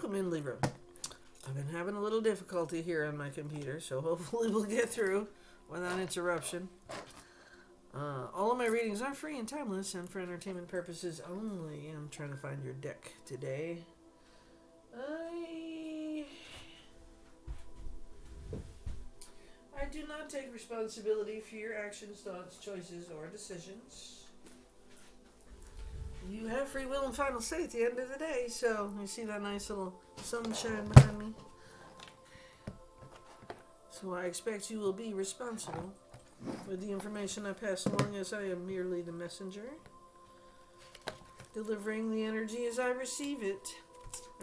welcome in, Libra. I've been having a little difficulty here on my computer, so hopefully we'll get through without interruption. All of my readings are free and timeless and for entertainment purposes only. I'm trying to find your deck today. I do not take responsibility for your actions, thoughts, choices, or decisions. You have free will and final say at the end of the day, so you see that nice little sunshine behind me? So I expect you will be responsible with the information I pass along, as I am merely the messenger, delivering the energy as I receive it.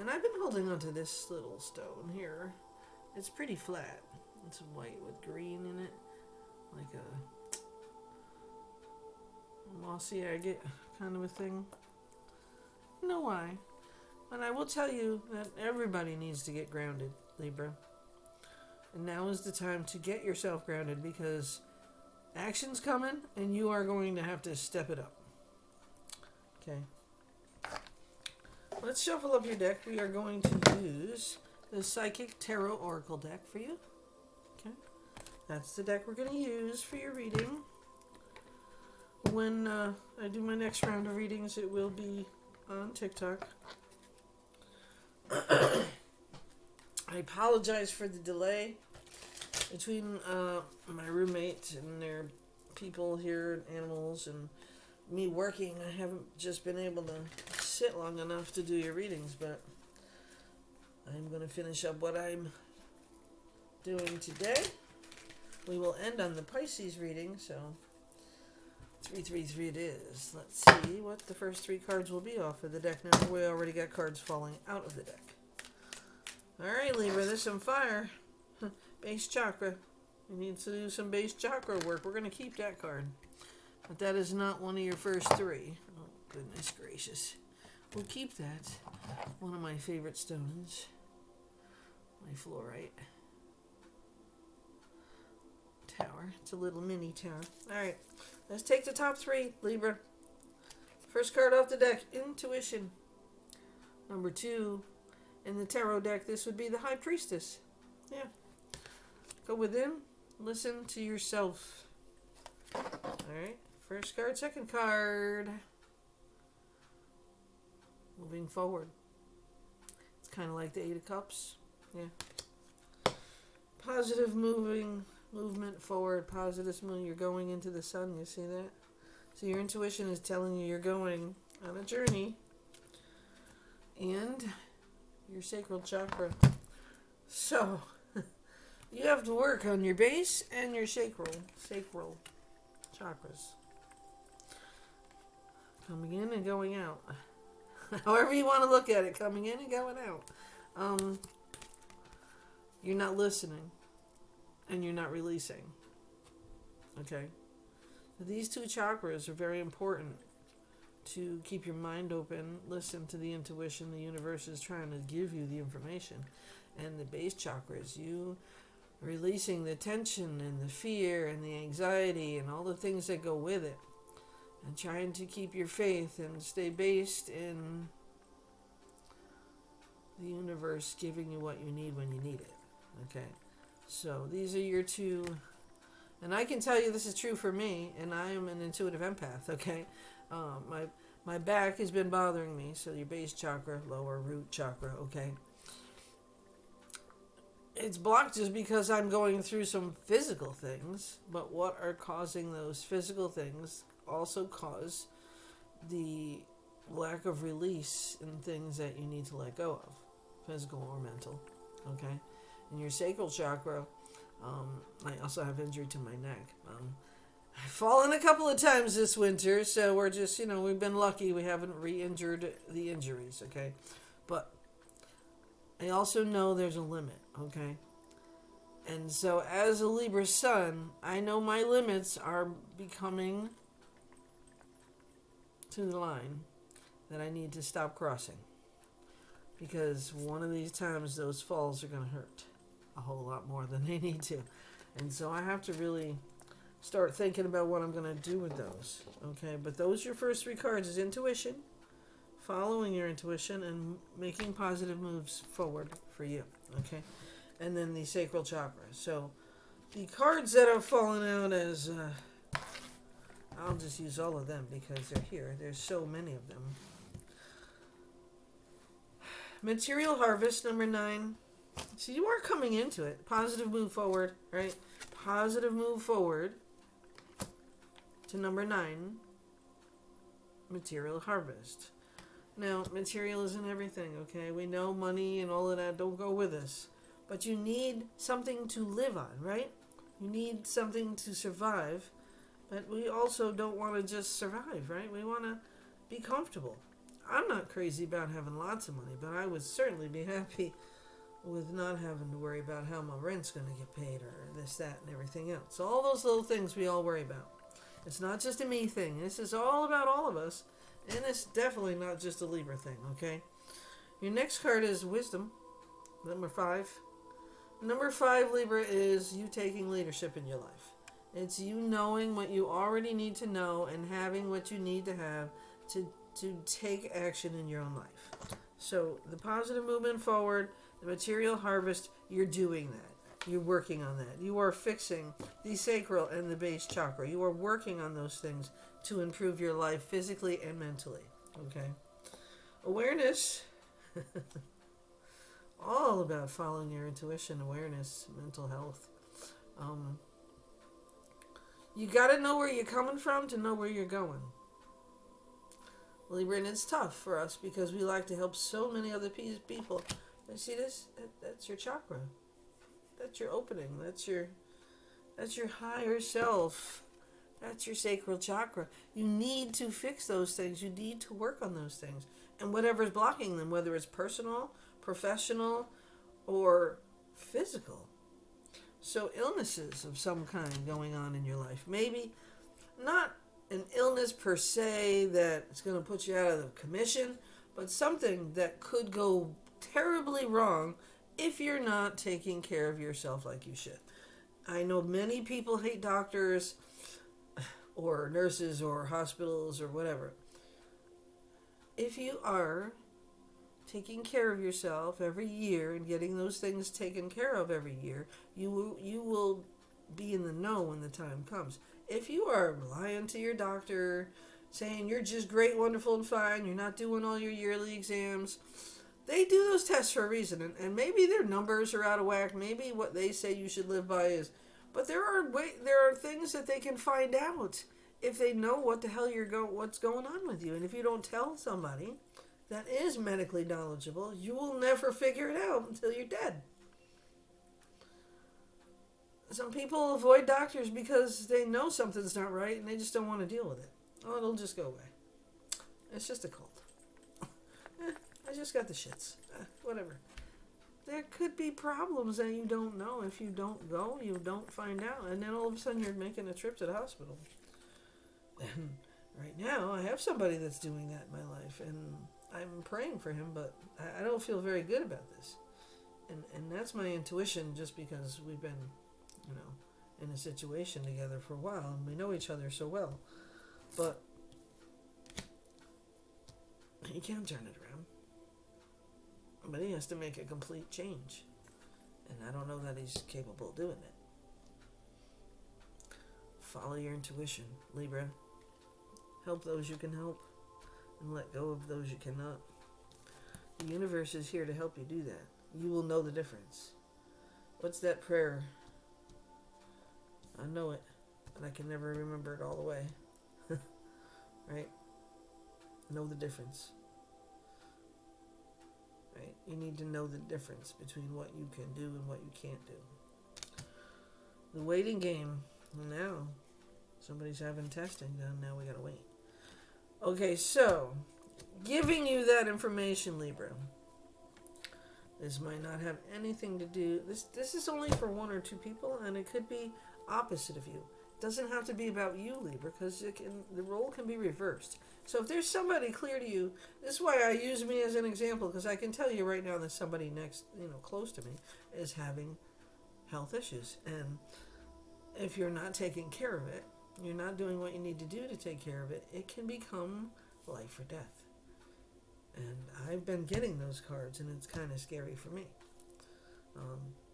And I've been holding onto this little stone here. It's pretty flat. It's white with green in it, like a mossy agate kind of a thing. You know why? And I will tell you that everybody needs to get grounded, Libra. And now is the time to get yourself grounded, because action's coming and you are going to have to step it up. Okay. Let's shuffle up your deck. We are going to use the Psychic Tarot Oracle deck for you. Okay. That's the deck we're going to use for your reading. When I do my next round of readings, it will be on TikTok. I apologize for the delay between my roommate and their people here, animals, and me working. I haven't just been able to sit long enough to do your readings, but I'm going to finish up what I'm doing today. We will end on the Pisces reading, so 333 it is. Let's see what the first three cards will be off of the deck. Now, we already got cards falling out of the deck. Alright, Libra, there's some fire. Base chakra. You need to do some base chakra work. We're going to keep that card. But that is not one of your first three. Oh, goodness gracious. We'll keep that. One of my favorite stones. My fluorite. Tower. It's a little mini tower. Alright, let's take the top three, Libra. First card off the deck, Intuition. Number 2, in the tarot deck, this would be the High Priestess. Yeah. Go within, listen to yourself. Alright, first card, second card. Moving forward. It's kind of like the 8 of Cups. Yeah. Positive movement forward, positive movement. You're going into the sun, you see that? So your intuition is telling you you're going on a journey. And your sacral chakra. So you have to work on your base and your sacral chakras. Coming in and going out. However you want to look at it, coming in and going out. You're not listening. And you're not releasing. Okay? So these two chakras are very important to keep your mind open, listen to the intuition the universe is trying to give you the information. And the base chakra is you releasing the tension and the fear and the anxiety and all the things that go with it. And trying to keep your faith and stay based in the universe giving you what you need when you need it. Okay? So these are your two, and I can tell you this is true for me, and I am an intuitive empath, okay? My back has been bothering me, so your base chakra, lower root chakra, okay? It's blocked just because I'm going through some physical things, but what are causing those physical things also cause the lack of release in things that you need to let go of, physical or mental, okay? In your sacral chakra, I also have injury to my neck. I've fallen a couple of times this winter, so we're just, we've been lucky we haven't re-injured the injuries, okay? But I also know there's a limit, okay? And so as a Libra sun, I know my limits are becoming to the line that I need to stop crossing. Because one of these times those falls are going to hurt a whole lot more than they need to. And so I have to really start thinking about what I'm going to do with those. Okay, but those your first three cards is intuition, following your intuition and making positive moves forward for you. Okay? And then the sacral chakra. So the cards that have fallen out as, I'll just use all of them because they're here. There's so many of them. Material harvest, number 9. So you are coming into it. Positive move forward, right? Positive move forward to number 9. Material harvest. Now, material isn't everything, okay? We know money and all of that don't go with us. But you need something to live on, right? You need something to survive. But we also don't want to just survive, right? We want to be comfortable. I'm not crazy about having lots of money, but I would certainly be happy with not having to worry about how my rent's going to get paid or this, that, and everything else. So all those little things we all worry about. It's not just a me thing. This is all about all of us. And it's definitely not just a Libra thing, okay? Your next card is Wisdom, number 5. Number 5, Libra, is you taking leadership in your life. It's you knowing what you already need to know and having what you need to have to take action in your own life. So the positive movement forward, the material harvest, you're doing that. You're working on that. You are fixing the sacral and the base chakra. You are working on those things to improve your life physically and mentally. Okay? Awareness. All about following your intuition, awareness, mental health. You got to know where you're coming from to know where you're going. Libra, and it's tough for us because we like to help so many other people. And see this? That's your chakra. That's your opening. That's your higher self. That's your sacral chakra. You need to fix those things. You need to work on those things. And whatever's blocking them, whether it's personal, professional, or physical. So illnesses of some kind going on in your life. Maybe not an illness per se that it's going to put you out of the commission, but something that could go terribly wrong if you're not taking care of yourself like you should. I know many people hate doctors or nurses or hospitals or whatever. If you are taking care of yourself every year and getting those things taken care of every year, you will be in the know when the time comes. If you are lying to your doctor, saying you're just great, wonderful, and fine, you're not doing all your yearly exams, they do those tests for a reason, and maybe their numbers are out of whack. Maybe what they say you should live by is, but there are things that they can find out if they know what the hell what's going on with you. And if you don't tell somebody that is medically knowledgeable, you will never figure it out until you're dead. Some people avoid doctors because they know something's not right and they just don't want to deal with it. Oh, it'll just go away. It's just a cold. I just got the shits. Whatever. There could be problems that you don't know. If you don't go, you don't find out. And then all of a sudden you're making a trip to the hospital. And right now I have somebody that's doing that in my life. And I'm praying for him, but I don't feel very good about this. And that's my intuition, just because we've been, in a situation together for a while and we know each other so well. But he can't turn it around. But he has to make a complete change. And I don't know that he's capable of doing it. Follow your intuition, Libra. Help those you can help and let go of those you cannot. The universe is here to help you do that. You will know the difference. What's that prayer? I know it, but I can never remember it all the way. Right? Know the difference. Right? You need to know the difference between what you can do and what you can't do. The waiting game. Now, somebody's having testing done. Now we gotta wait. Okay, so, giving you that information, Libra. This might not have anything to do... This is only for one or two people, and it could be opposite of you. It doesn't have to be about you, Libra, because the role can be reversed. So if there's somebody clear to you, this is why I use me as an example, because I can tell you right now that somebody next, close to me is having health issues. And if you're not taking care of it, you're not doing what you need to do to take care of it, it can become life or death. And I've been getting those cards, and it's kind of scary for me.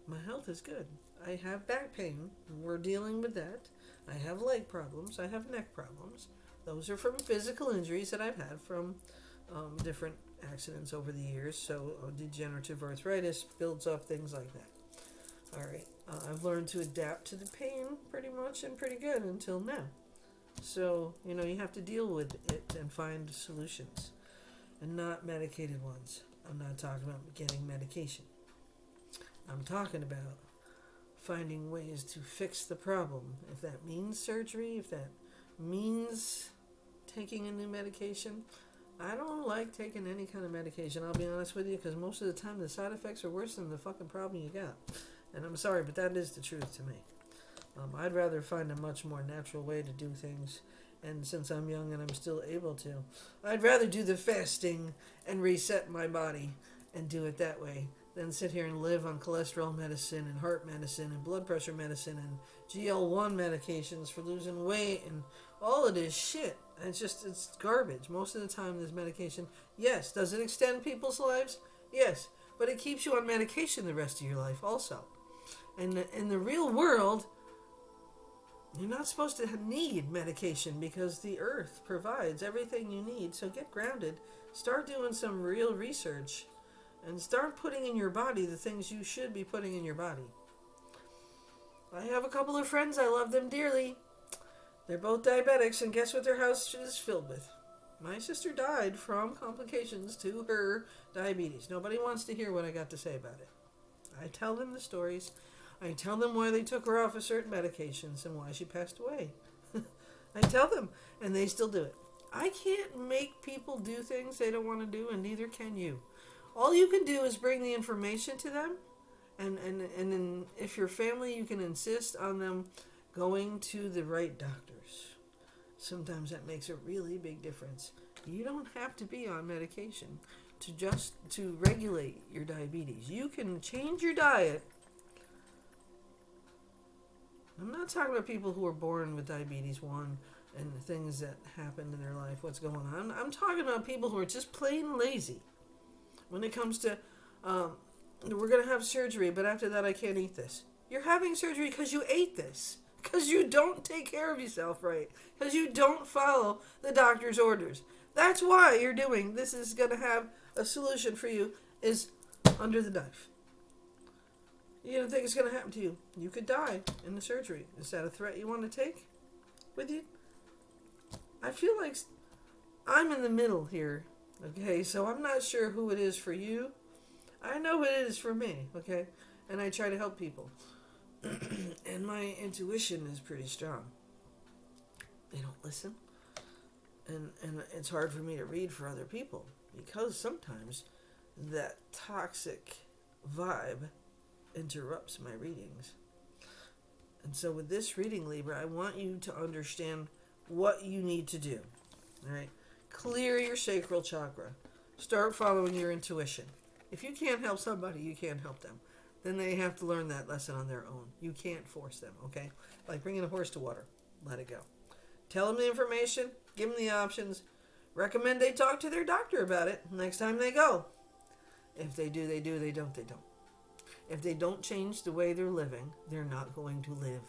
My health is good. I have back pain. We're dealing with that. I have leg problems. I have neck problems. Those are from physical injuries that I've had from different accidents over the years. So degenerative arthritis builds up, things like that. All right. I've learned to adapt to the pain pretty much and pretty good until now. So, you have to deal with it and find solutions. And not medicated ones. I'm not talking about getting medication. I'm talking about finding ways to fix the problem. If that means surgery, if that means taking a new medication. I don't like taking any kind of medication, I'll be honest with you, because most of the time the side effects are worse than the fucking problem you got. And I'm sorry, but that is the truth to me. I'd rather find a much more natural way to do things. And since I'm young and I'm still able to, I'd rather do the fasting and reset my body and do it that way than sit here and live on cholesterol medicine and heart medicine and blood pressure medicine and GL1 medications for losing weight and all of this shit. It's garbage. Most of the time, this medication, yes. Does it extend people's lives? Yes. But it keeps you on medication the rest of your life also. And in the real world, you're not supposed to need medication because the earth provides everything you need. So get grounded. Start doing some real research. And start putting in your body the things you should be putting in your body. I have a couple of friends. I love them dearly. They're both diabetics, and guess what their house is filled with? My sister died from complications to her diabetes. Nobody wants to hear what I got to say about it. I tell them the stories. I tell them why they took her off of certain medications and why she passed away. I tell them, and they still do it. I can't make people do things they don't want to do, and neither can you. All you can do is bring the information to them, and then if you're family, you can insist on them going to the right doctors. Sometimes that makes a really big difference. You don't have to be on medication to regulate your diabetes. You can change your diet. I'm not talking about people who are born with diabetes 1 and the things that happened in their life, what's going on. I'm talking about people who are just plain lazy. When it comes to, we're going to have surgery, but after that I can't eat this. You're having surgery because you ate this. Because you don't take care of yourself right. Because you don't follow the doctor's orders. That's why you're doing, this is going to have a solution for you, is under the knife. You don't think it's going to happen to you. You could die in the surgery. Is that a threat you want to take with you? I feel like I'm in the middle here. Okay, so I'm not sure who it is for you. I know who it is for me, okay? And I try to help people. And my intuition is pretty strong. They don't listen. And it's hard for me to read for other people because sometimes that toxic vibe interrupts my readings. And so with this reading, Libra, I want you to understand what you need to do. All right? Clear your sacral chakra. Start following your intuition. If you can't help somebody, you can't help them. Then they have to learn that lesson on their own. You can't force them, okay? Like bringing a horse to water. Let it go. Tell them the information. Give them the options. Recommend they talk to their doctor about it next time they go. If they do, they do. They don't, they don't. If they don't change the way they're living, they're not going to live.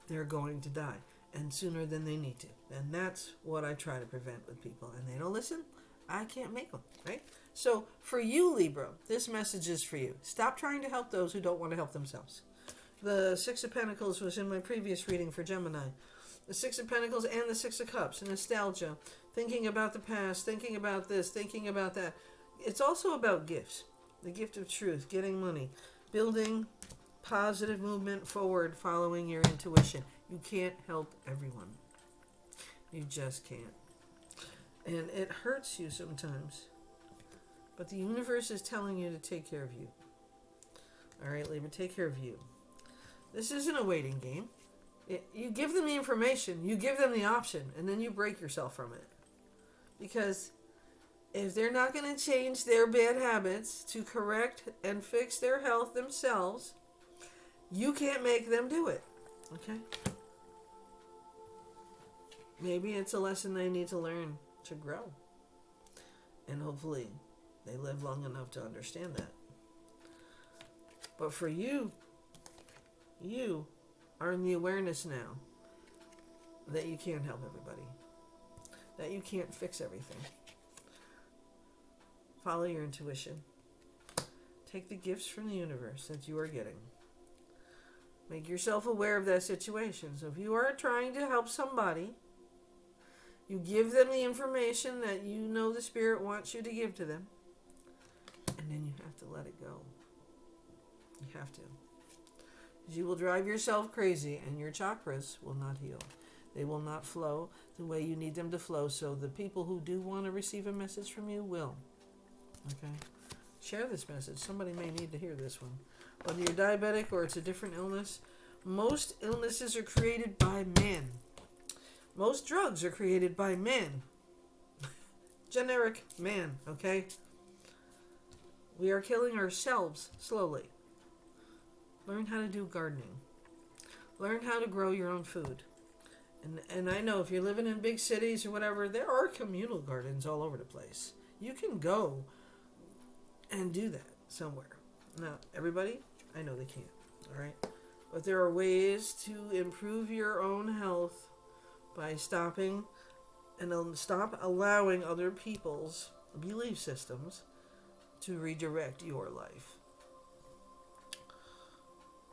They're going to die. And sooner than they need to. And that's what I try to prevent with people. And they don't listen. I can't make them, right? So for you, Libra, this message is for you. Stop trying to help those who don't want to help themselves. The Six of Pentacles was in my previous reading for Gemini. The Six of Pentacles and the Six of Cups, nostalgia, thinking about the past, thinking about this, thinking about that. It's also about gifts. The gift of truth, getting money, building positive movement forward, following your intuition. You can't help everyone. You just can't. And it hurts you sometimes. But the universe is telling you to take care of you. All right, Libra, take care of you. This isn't a waiting game. You give them the information, you give them the option, and then you break yourself from it. Because if they're not going to change their bad habits to correct and fix their health themselves, you can't make them do it. Okay? Maybe it's a lesson they need to learn to grow. And hopefully they live long enough to understand that. But for you, you are in the awareness now that you can't help everybody, that you can't fix everything. Follow your intuition. Take the gifts from the universe that you are getting. Make yourself aware of that situation. So if you are trying to help somebody, you give them the information that you know the Spirit wants you to give to them. And then you have to let it go. You have to. Because you will drive yourself crazy and your chakras will not heal. They will not flow the way you need them to flow. So the people who do want to receive a message from you will. Okay? Share this message. Somebody may need to hear this one. Whether you're diabetic or it's a different illness, most illnesses are created by men. Most drugs are created by men. Generic man, okay? We are killing ourselves slowly. Learn how to do gardening. Learn how to grow your own food. And I know if you're living in big cities or whatever, there are communal gardens all over the place. You can go and do that somewhere. Now, everybody, I know they can't, all right? But there are ways to improve your own health by stopping and stop allowing other people's belief systems to redirect your life.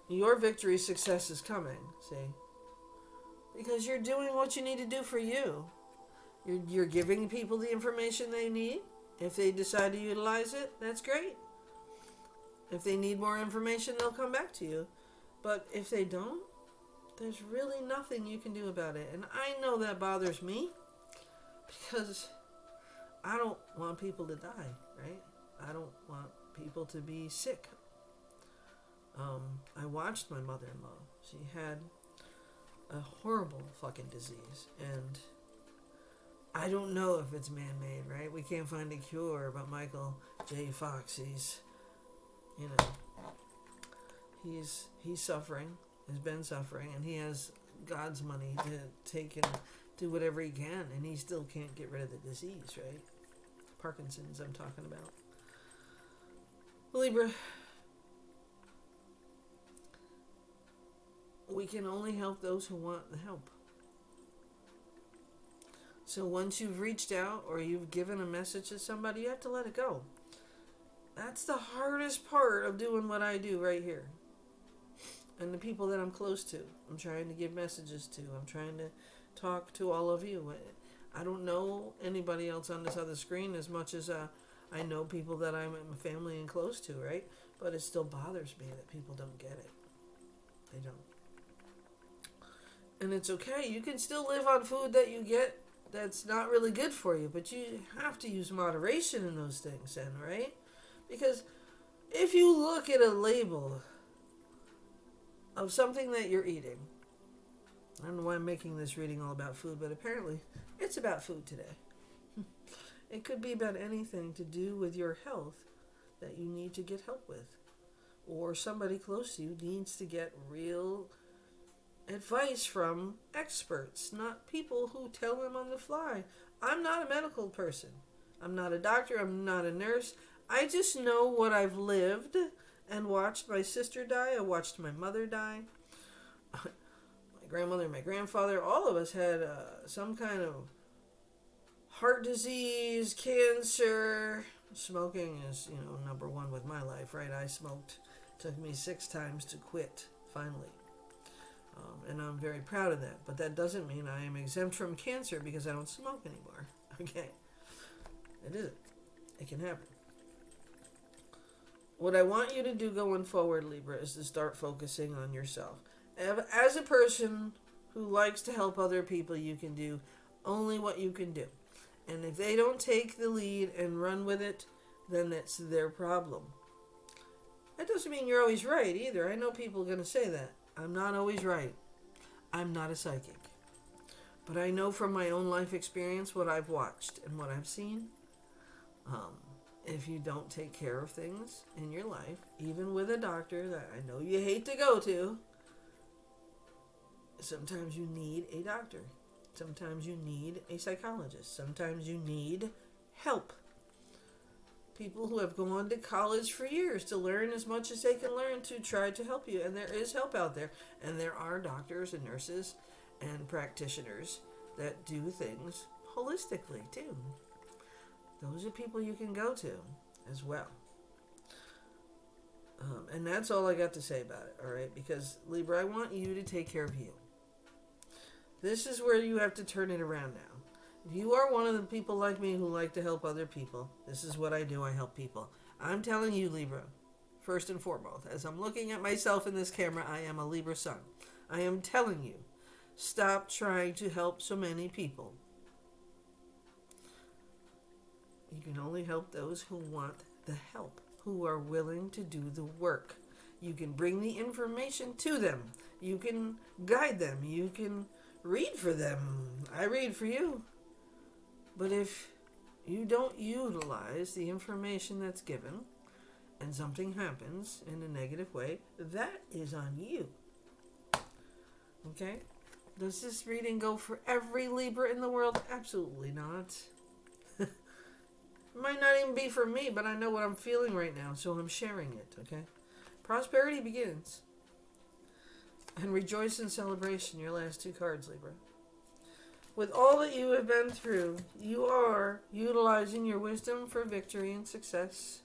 Your victory success is coming, see? Because you're doing what you need to do for you. You're giving people the information they need. If they decide to utilize it, that's great. If they need more information, they'll come back to you. But if they don't, there's really nothing you can do about it. And I know that bothers me because I don't want people to die, right? I don't want people to be sick. I watched my mother-in-law. She had a horrible fucking disease. And I don't know if it's man-made, right? We can't find a cure, but Michael J. Fox, he's suffering, has been suffering, and he has God's money to take and do whatever he can, and he still can't get rid of the disease, right? Parkinson's I'm talking about. Libra, we can only help those who want the help. So once you've reached out or you've given a message to somebody, you have to let it go. That's the hardest part of doing what I do right here. And the people that I'm close to, I'm trying to give messages to. I'm trying to talk to all of you. I don't know anybody else on this other screen as much as I know people that I'm family and close to, right? But it still bothers me that people don't get it. They don't. And it's okay. You can still live on food that you get that's not really good for you, but you have to use moderation in those things then, right? Because if you look at a label of something that you're eating, I don't know why I'm making this reading all about food, but apparently it's about food today. It could be about anything to do with your health that you need to get help with. Or somebody close to you needs to get real advice from experts, not people who tell them on the fly. I'm not a medical person. I'm not a doctor. I'm not a nurse. I just know what I've lived and watched my sister die. I watched my mother die. My grandmother, my grandfather, all of us had some kind of heart disease, cancer. Smoking is, number one with my life, right? I smoked. It took me 6 times to quit, finally. And I'm very proud of that. But that doesn't mean I am exempt from cancer because I don't smoke anymore. Okay? It isn't. It can happen. What I want you to do going forward, Libra, is to start focusing on yourself. As a person who likes to help other people, you can do only what you can do. And if they don't take the lead and run with it, then that's their problem. That doesn't mean you're always right either. I know people are going to say that. I'm not always right. I'm not a psychic. But I know from my own life experience what I've watched and what I've seen. If you don't take care of things in your life, even with a doctor that I know you hate to go to, sometimes you need a doctor. Sometimes you need a psychologist. Sometimes you need help. People who have gone to college for years to learn as much as they can learn to try to help you. And there is help out there. And there are doctors and nurses and practitioners that do things holistically too. Those are people you can go to as well. And that's all I got to say about it, all right? Because, Libra, I want you to take care of you. This is where you have to turn it around now. If you are one of the people like me who like to help other people, this is what I do. I help people. I'm telling you, Libra, first and foremost, as I'm looking at myself in this camera, I am a Libra sun. I am telling you, stop trying to help so many people. You can only help those who want the help, who are willing to do the work. You can bring the information to them. You can guide them. You can read for them. I read for you. But if you don't utilize the information that's given and something happens in a negative way, that is on you. Okay? Does this reading go for every Libra in the world? Absolutely not. It might not even be for me, but I know what I'm feeling right now, so I'm sharing it, okay? Prosperity begins. And rejoice in celebration, your last two cards, Libra. With all that you have been through, you are utilizing your wisdom for victory and success.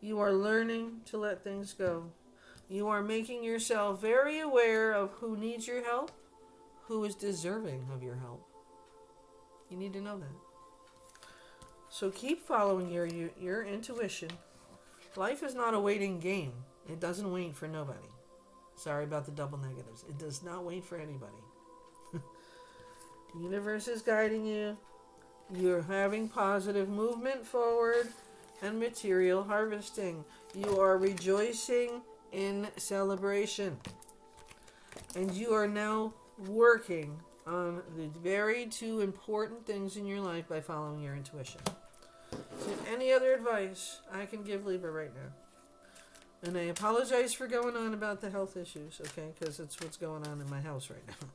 You are learning to let things go. You are making yourself very aware of who needs your help, who is deserving of your help. You need to know that. So keep following your intuition. Life is not a waiting game. It doesn't wait for nobody. Sorry about the double negatives. It does not wait for anybody. The universe is guiding you. You're having positive movement forward and material harvesting. You are rejoicing in celebration. And you are now working on the very two important things in your life by following your intuition. So any other advice I can give Libra right now? And I apologize for going on about the health issues, okay? Because it's what's going on in my house right now.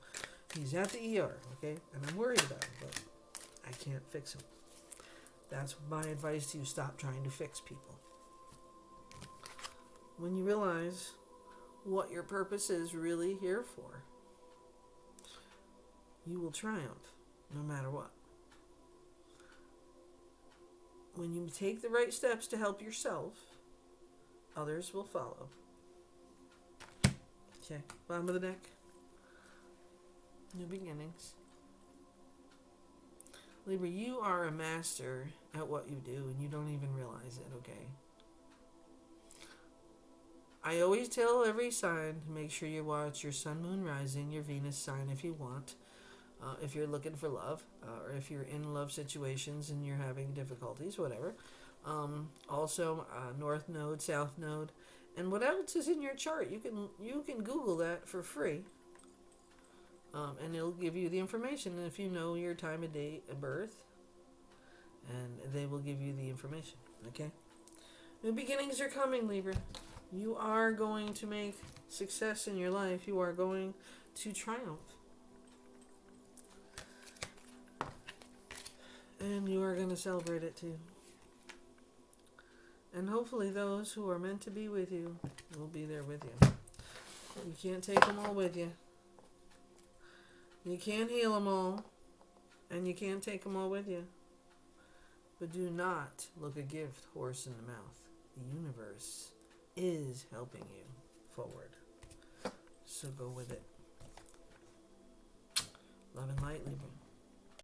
He's at the ER, okay? And I'm worried about him, but I can't fix him. That's my advice to you. Stop trying to fix people. When you realize what your purpose is really here for, you will triumph no matter what. When you take the right steps to help yourself, others will follow. Okay, bottom of the deck. New beginnings. Libra, you are a master at what you do, and you don't even realize it, okay? I always tell every sign to make sure you watch your sun, moon, rising, your Venus sign if you want. If you're looking for love, or if you're in love situations and you're having difficulties, whatever. Also, North Node, South Node, and what else is in your chart. You can Google that for free. And it'll give you the information if you know your time of date of birth. And they will give you the information. Okay? New beginnings are coming, Libra. You are going to make success in your life. You are going to triumph. And you are going to celebrate it too. And hopefully those who are meant to be with you will be there with you. You can't take them all with you. You can't heal them all, and you can't take them all with you. But do not look a gift horse in the mouth. The universe is helping you forward. So go with it. Love and light, Libra.